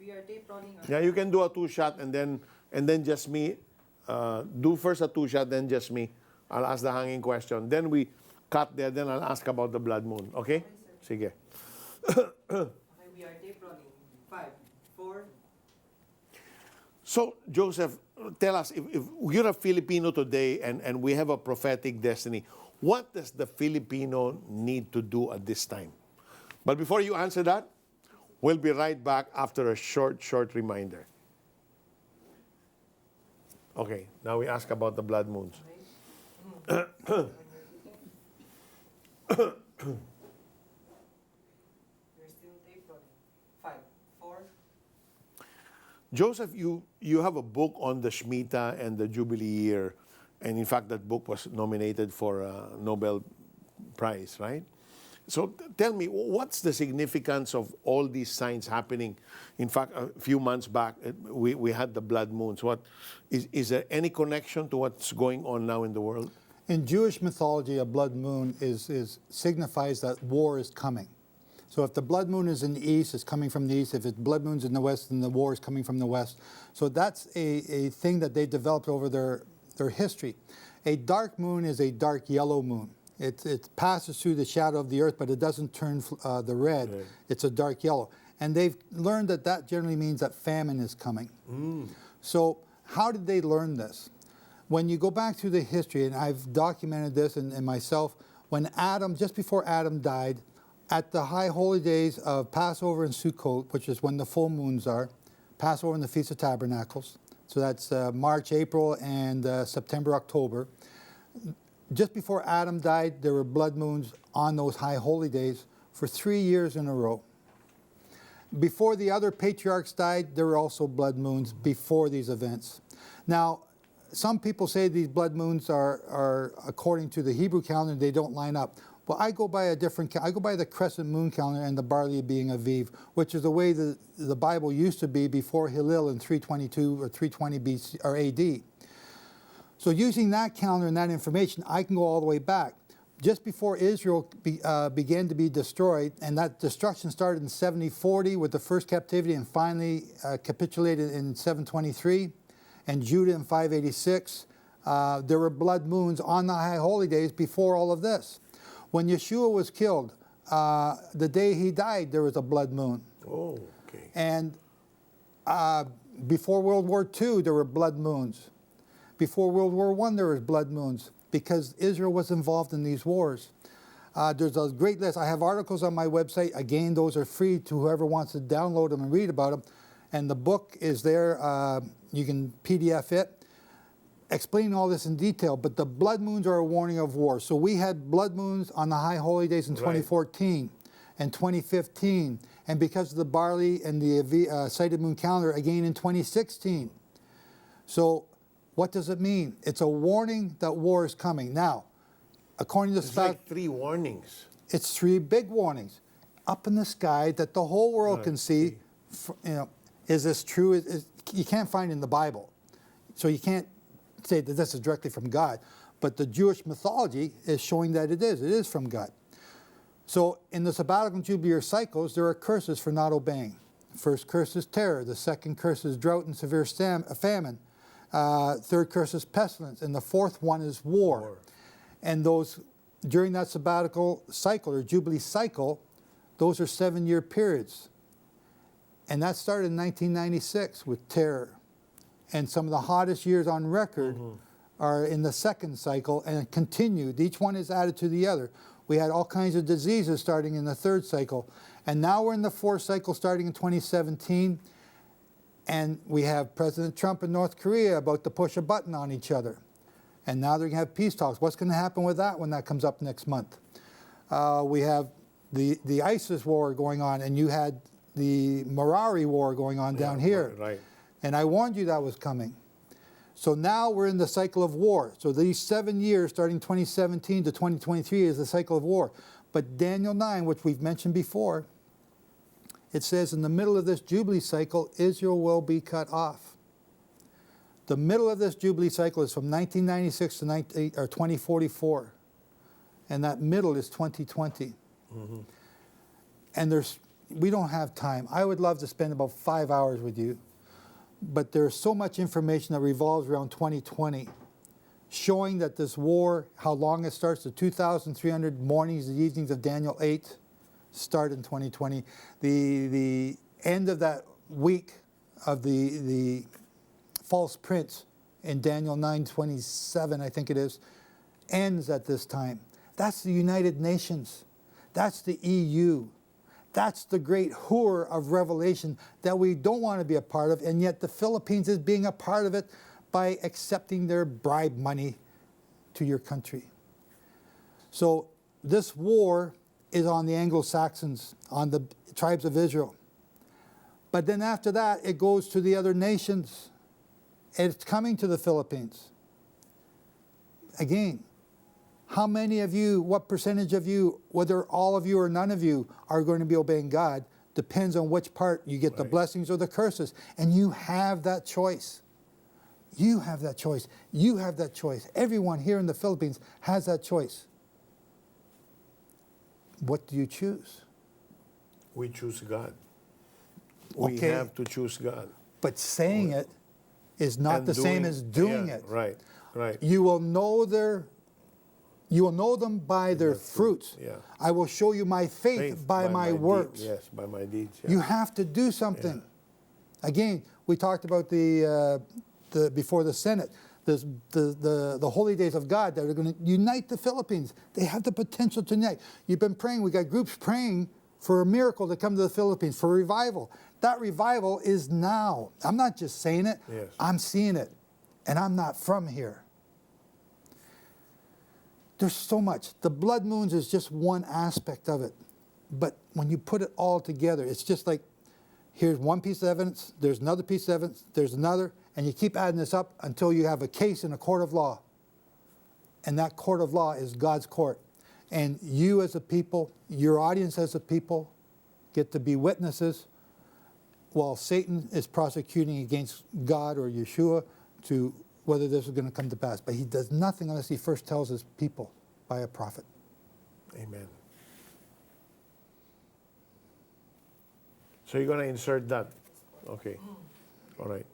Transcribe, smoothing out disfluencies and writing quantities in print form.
we are tape rolling. Yeah, you can do a two-shot and then just me. Do first a two-shot, then just me. I'll ask the hanging question. Then we cut there, then I'll ask about the blood moon. Okay? Sige. Okay, we are tape rolling. 5, 4. So, Joseph, tell us, if you're a Filipino today and we have a prophetic destiny, what does the Filipino need to do at this time? But before you answer that, we'll be right back after a short reminder. Okay, now we ask about the blood moons. We're still tape rolling. 5, 4. Joseph, you have a book on the Shemitah and the Jubilee year, and in fact that book was nominated for a Nobel Prize, right? So tell me, what's the significance of all these signs happening? In fact, a few months back, we had the blood moons. Is there any connection to what's going on now in the world? In Jewish mythology, a blood moon signifies that war is coming. So if the blood moon is in the east, it's coming from the east. If it's blood moon's in the west, then the war is coming from the west. So that's a thing that they developed over their history. A dark moon is a dark yellow moon. It passes through the shadow of the earth, but it doesn't turn the red. Right. It's a dark yellow. And they've learned that generally means that famine is coming. So how did they learn this? When you go back through the history, and I've documented this and myself, when Adam, just before Adam died, at the high holy days of Passover and Sukkot, which is when the full moons are, Passover and the Feast of Tabernacles, so that's March, April, and September, October. Just before Adam died, there were blood moons on those high holy days for 3 years in a row. Before the other patriarchs died, there were also blood moons before these events. Now, some people say these blood moons are according to the Hebrew calendar, they don't line up. Well, I go by a different, I go by the crescent moon calendar and the barley being Aviv, which is the way the Bible used to be before Hillel in 322 or 320 BC or AD. So using that calendar and that information, I can go all the way back. Just before Israel began to be destroyed, and that destruction started in 7040 with the first captivity and finally capitulated in 723, and Judah in 586, there were blood moons on the high holy days before all of this. When Yeshua was killed, the day he died, there was a blood moon. Oh, okay. And before World War II, there were blood moons. Before World War I, there was blood moons because Israel was involved in these wars. There's a great list. I have articles on my website. Again, those are free to whoever wants to download them and read about them. And the book is there. You can PDF it, explaining all this in detail. But the blood moons are a warning of war. So we had blood moons on the high holy days in 2014 and 2015. And because of the barley and the sighted moon calendar, again in 2016. So what does it mean? It's a warning that war is coming. Now, according to It's like 3 warnings. it's 3 big warnings up in the sky that the whole world can see. You know, is this true? You can't find it in the Bible, so you can't say that this is directly from God. But the Jewish mythology is showing that it is. It is from God. So in the Sabbatical and Jubilee year cycles, there are curses for not obeying. The first curse is terror. The second curse is drought and severe famine. Third curse is pestilence, and the fourth one is war. And those, during that sabbatical cycle or Jubilee cycle, those are 7-year periods. And that started in 1996 with terror. And some of the hottest years on record are in the second cycle and it continued. Each one is added to the other. We had all kinds of diseases starting in the third cycle. And now we're in the fourth cycle starting in 2017. And we have President Trump and North Korea about to push a button on each other. And now they're going to have peace talks. What's going to happen with that when that comes up next month? We have the ISIS war going on, and you had the Marari war going on down here. Right. And I warned you that was coming. So now we're in the cycle of war. So these 7 years, starting 2017 to 2023, is the cycle of war. But Daniel 9, which we've mentioned before, it says in the middle of this Jubilee cycle, Israel will be cut off. The middle of this Jubilee cycle is from 1996 to 2044. And that middle is 2020. And there's we don't have time. I would love to spend about 5 hours with you, but there's so much information that revolves around 2020, showing that this war, how long it starts, the 2,300 mornings and evenings of Daniel 8 start in 2020. The end of that week of the false prince in Daniel 9:27, I think it is, ends at this time. That's the United Nations. That's the EU. That's the great whore of Revelation that we don't want to be a part of, and yet the Philippines is being a part of it by accepting their bribe money to your country. So this war is on the Anglo-Saxons, on the tribes of Israel. But then after that, it goes to the other nations. It's coming to the Philippines. Again, how many of you, what percentage of you, whether all of you or none of you, are going to be obeying God depends on which part you get the blessings or the curses. And you have that choice. You have that choice. You have that choice. Everyone here in the Philippines has that choice. What do you choose? We choose God. We have to choose God. But saying it is not the same as doing it. Right, right. You will know them by their fruits. Yeah. I will show you my faith by my works. Yes, by my deeds. Yeah. You have to do something. Yeah. Again, we talked about the before the Senate, the holy days of God that are going to unite the Philippines. They have the potential to unite. You've been praying. We got groups praying for a miracle to come to the Philippines, for revival. That revival is now. I'm not just saying it. Yes. I'm seeing it, and I'm not from here. There's so much. The blood moons is just one aspect of it. But when you put it all together, it's just like, here's one piece of evidence, there's another piece of evidence, there's another, and you keep adding this up until you have a case in a court of law. And that court of law is God's court. And you as a people, your audience as a people, get to be witnesses while Satan is prosecuting against God or Yeshua to whether this is going to come to pass. But he does nothing unless he first tells his people by a prophet. Amen. So you're going to insert that. Okay. All right.